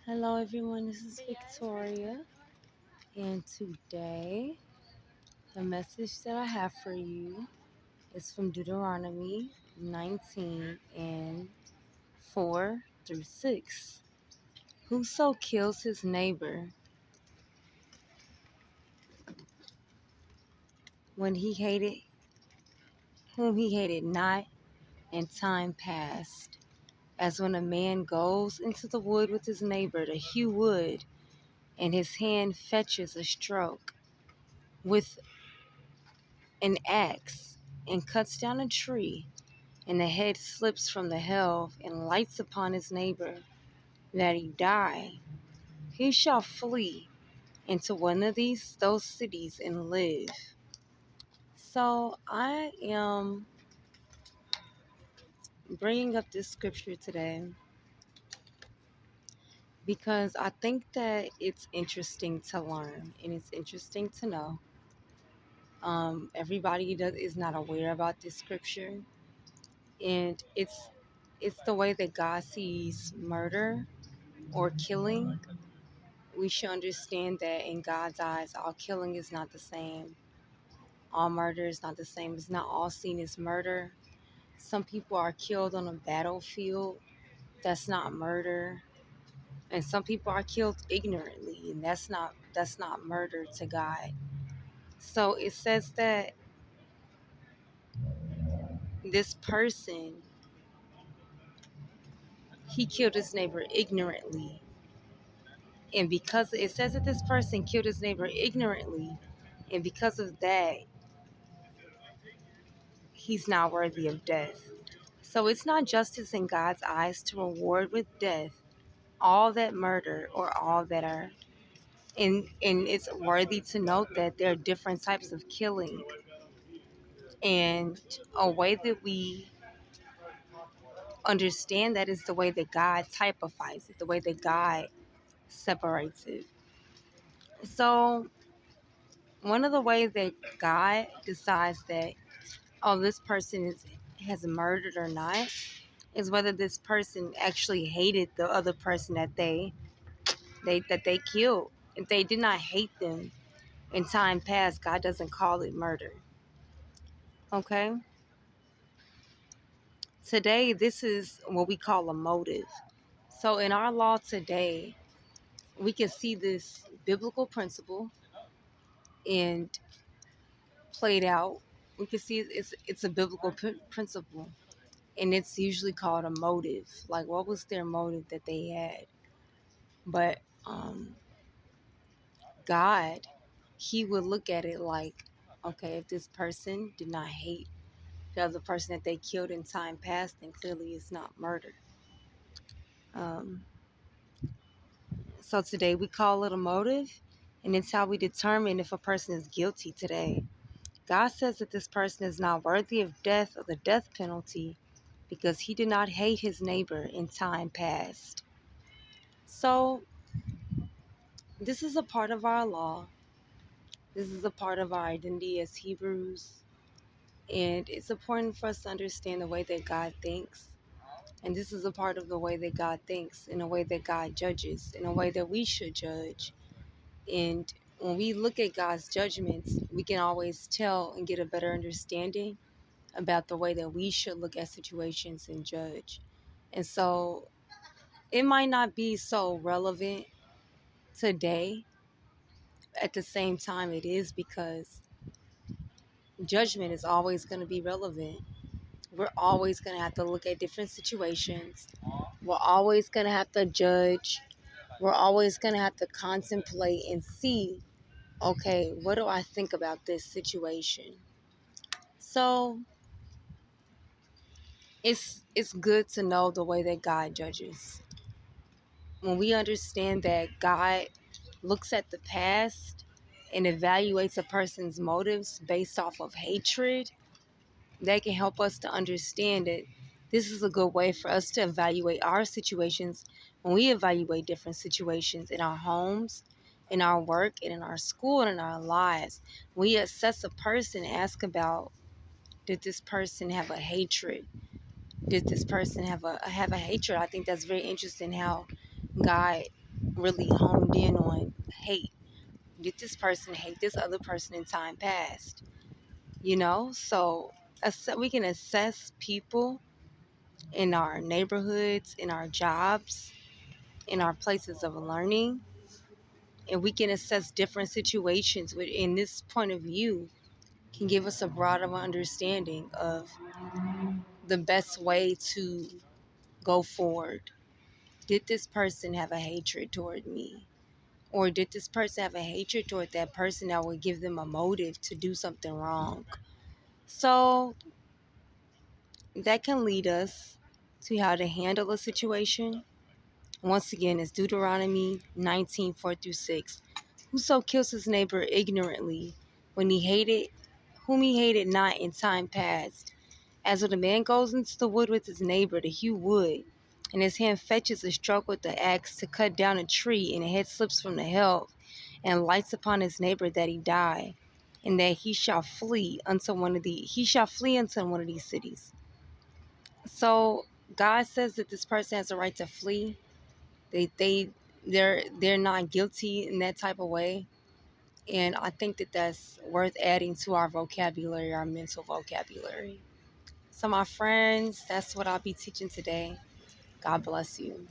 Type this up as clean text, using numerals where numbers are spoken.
Hello, everyone. This is Victoria, and today the message that I have for you is from Deuteronomy 19 and 4 through 6. Whoso kills his neighbor when he hated whom he hated not in time past, as when a man goes into the wood with his neighbor to hew wood, and his hand fetches a stroke with an axe and cuts down a tree, and the head slips from the helve and lights upon his neighbor, that he die, he shall flee into one of those cities and live. So I am bringing up this scripture today because I think that it's interesting to learn and it's interesting to know. Everybody is not aware about this scripture, and it's the way that God sees murder or killing. We should understand that in God's eyes, all killing is not the same. All murder is not the same. It's not all seen as murder. Some people are killed on a battlefield. That's not murder. And some people are killed ignorantly, and that's not murder to God. So it says that this person, he killed his neighbor ignorantly. And because it says that this person killed his neighbor ignorantly, and because of that, he's not worthy of death. So it's not justice in God's eyes to reward with death all that murder or all that are. And it's worthy to note that there are different types of killing. And a way that we understand that is the way that God typifies it, the way that God separates it. So one of the ways that God decides that, oh, this person has murdered or not, is whether this person actually hated the other person that they killed. If they did not hate them in time past, God doesn't call it murder. Okay? Today, this is what we call a motive. So in our law today, we can see this biblical principle and played out. We can see it's a biblical principle, and it's usually called a motive. Like, what was their motive that they had? But God, he would look at it like, okay, if this person did not hate the other person that they killed in time past, then clearly it's not murder. Um, so today we call it a motive, and it's how we determine if a person is guilty today. God says that this person is not worthy of death or the death penalty because he did not hate his neighbor in time past. So this is a part of our law. This is a part of our identity as Hebrews. And it's important for us to understand the way that God thinks. And this is a part of the way that God thinks, in a way that God judges, in a way that we should judge. And when we look at God's judgments, we can always tell and get a better understanding about the way that we should look at situations and judge. And so it might not be so relevant today. At the same time, it is, because judgment is always going to be relevant. We're always going to have to look at different situations. We're always going to have to judge. We're always going to have to contemplate and see, okay, what do I think about this situation? So it's good to know the way that God judges. When we understand that God looks at the past and evaluates a person's motives based off of hatred, that can help us to understand that this is a good way for us to evaluate our situations. When we evaluate different situations in our homes, in our work, and in our school, and in our lives, we assess a person, ask about, did this person have a hatred? Did this person have a hatred? I think that's very interesting how God really honed in on hate. Did this person hate this other person in time past? So we can assess people in our neighborhoods, in our jobs, in our places of learning, and we can assess different situations in this point of view can give us a broader understanding of the best way to go forward. Did this person have a hatred toward me? Or did this person have a hatred toward that person that would give them a motive to do something wrong? So that can lead us to how to handle a situation. Once again, it's Deuteronomy 19:4-6. Whoso kills his neighbor ignorantly, when he hated, whom he hated not in time past, as when a man goes into the wood with his neighbor to hew wood, and his hand fetches a stroke with the axe to cut down a tree, and a head slips from the helve, and lights upon his neighbor that he die, and that he shall flee unto one of these cities. So God says that this person has a right to flee. They're not guilty in that type of way, and I think that that's worth adding to our vocabulary, our mental vocabulary. So my friends, that's what I'll be teaching today. God bless you.